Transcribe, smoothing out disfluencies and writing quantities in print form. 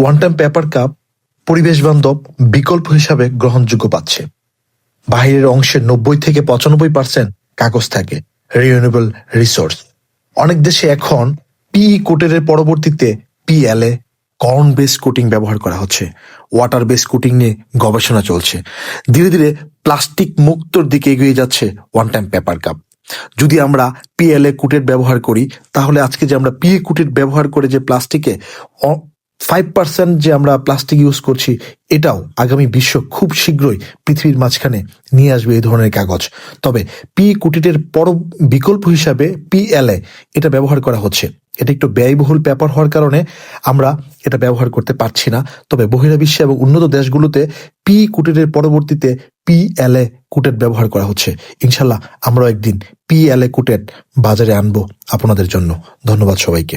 One time paper cup পরিবেশ বান্ধব বিকল্প হিসাবে গ্রহণযোগ্য পাচ্ছে। বাহিরের অংশের 90 থেকে 95% কাগজ থাকে, রিনিউয়েবল রিসোর্স। অনেক দেশে এখন পিই কোটের পরিবর্তে পিএলএ কর্ন বেস কোটিং ব্যবহার করা হচ্ছে। ওয়াটার বেস কোটিং নিয়ে গবেষণা চলছে। ধীরে ধীরে প্লাস্টিক মুক্তর দিকে এগিয়ে যাচ্ছে ওয়ান টাইম পেপার কাপ। যদি আমরা পিএলএ কুটের ব্যবহার করি, তাহলে আজকে যে আমরা পিএ কুটের ব্যবহার করে যে প্লাস্টিকে 5% যে আমরা প্লাস্টিক ইউজ করছি, এটাও আগামী বিশ্ব খুব শীঘ্রই পৃথিবীর মাঝখানে নিয়ে আসবে এই ধরনের কাগজ। তবে পিই কুটিটের বিকল্প হিসাবে পিএলএ এটা ব্যবহার করা হচ্ছে। এটা একটু ব্যয়বহুল পেপার হওয়ার কারণে আমরা এটা ব্যবহার করতে পারছি না। তবে বহির্বিশ্বে এবং উন্নত দেশগুলোতে পিই কুটিটের পরিবর্তে পিএলএ কুটেট ব্যবহার করা হচ্ছে। ইনশাল্লাহ আমরাও একদিন পিএলএ কুটেট বাজারে আনবো আপনাদের জন্য। ধন্যবাদ সবাইকে।